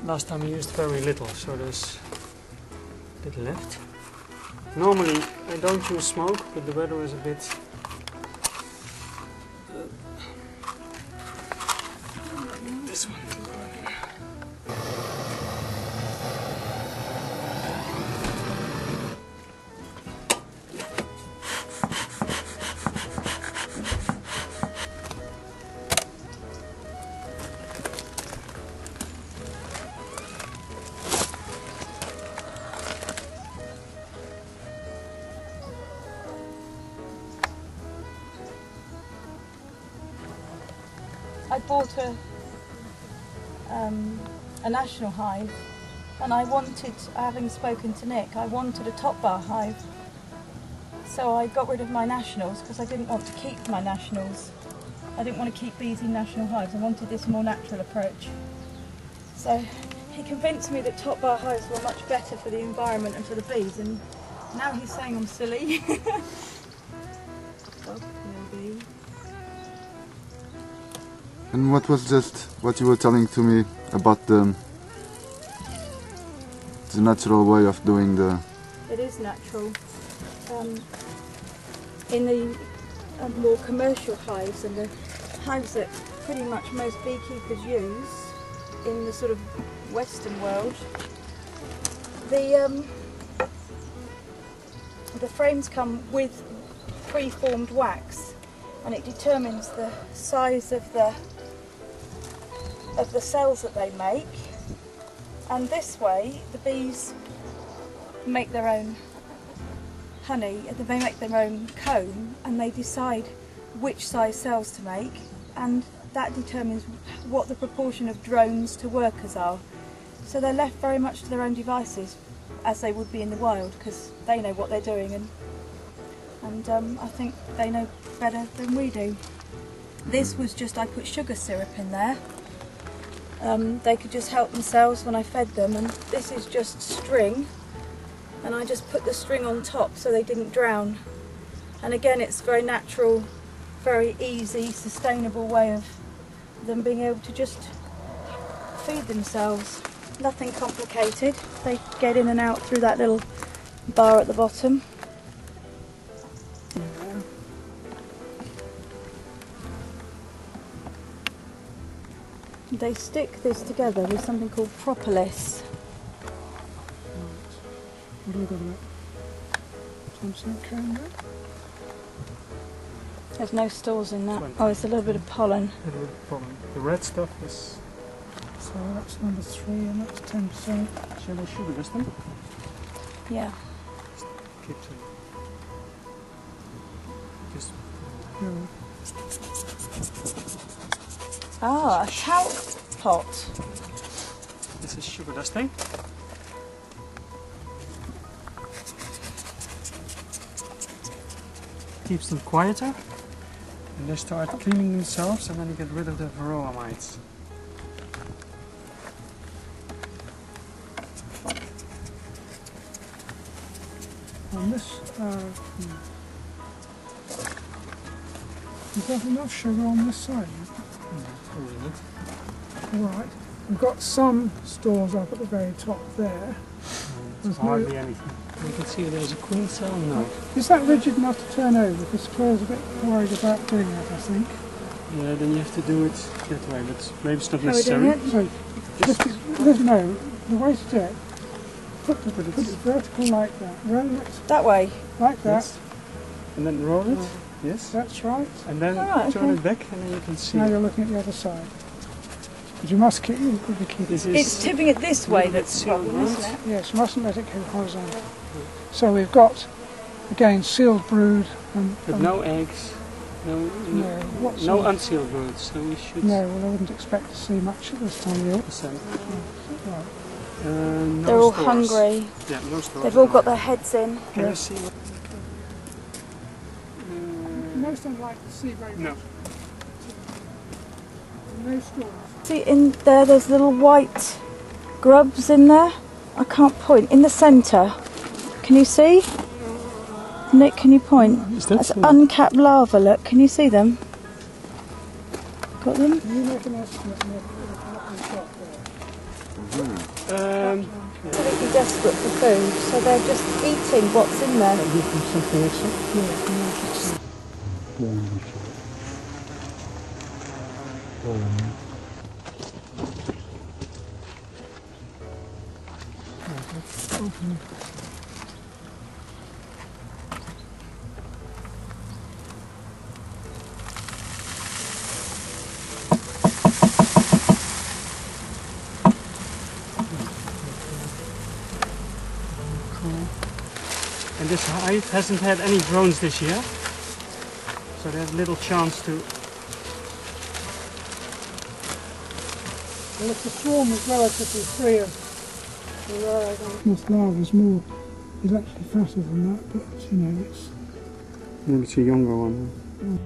Last time I used very little, so there's a bit left. Normally I don't use smoke, but the weather is a bit this one. I bought a national hive, and I wanted, having spoken to Nick, I wanted a top bar hive. So I got rid of my nationals because I didn't want to keep my nationals. I didn't want to keep bees in national hives. I wanted this more natural approach. So he convinced me that top bar hives were much better for the environment and for the bees, and now he's saying I'm silly. Oh, maybe. And what was just what you were telling to me about the natural way of doing the... It is natural. In the more commercial hives and the hives that pretty much most beekeepers use in the sort of Western world, the frames come with pre-formed wax, and it determines the size of the cells that they make, and this way the bees make their own honey, they make their own comb, and they decide which size cells to make, and that determines what the proportion of drones to workers are. So they're left very much to their own devices, as they would be in the wild, because they know what they're doing, and I think they know better than we do. This was just, I put sugar syrup in there. They could just help themselves when I fed them, and this is just string, and I just put the string on top so they didn't drown. And again, it's very natural, very easy, sustainable way of them being able to just feed themselves. Nothing complicated. They get in and out through that little bar at the bottom. They stick this together with something called propolis. What do we got about? Something can there? There's no stores in that. Oh, it's a little bit of pollen. A little bit of pollen. The red stuff is... So that's number 3 and that's 10%. Shall I sugar dust them? Yeah. Keep them. Just... Ah, a talc pot. This is sugar dusting. Keeps them quieter, and they start cleaning themselves, and then you get rid of the varroa mites. On this, you've got enough sugar on this side? Alright, we've got some stores up at the very top there. There's hardly anything. You can see there's a queen cell. No. Is that rigid enough to turn over? Because Claire's a bit worried about doing that, I think. Yeah, then you have to do it that way, but maybe it's not necessary. So, no, the way to do it, put it vertical like that, roll it. That way? Like that. Yes. And then roll it. Yes. That's right. And then turn it back, and then you can see. Now you're looking at the other side. But you must keep it. It's tipping it this way that's the problem, isn't it? Yes, you mustn't let it go horizontal. So we've got, again, sealed brood. But no eggs, no unsealed brood, so we should... No, well I wouldn't expect to see much at this time of year. Right. No They're all stores. hungry. Yeah, no stores. They've all got their heads in. Can you see what... Most don't like to see very much. No stores. See in there, there's little white grubs in there. I can't point. In the centre. Can you see? Nick, can you point? That's uncapped larvae, look. Can you see them? Got them? Can you make an estimate of what we've got there? Completely desperate for food, so they're just eating what's in there. And this hive hasn't had any drones this year, so they have little chance to. Well, if the swarm is relatively free of this larva is actually fatter than that, but you know it's. Maybe it's a younger one. Mm.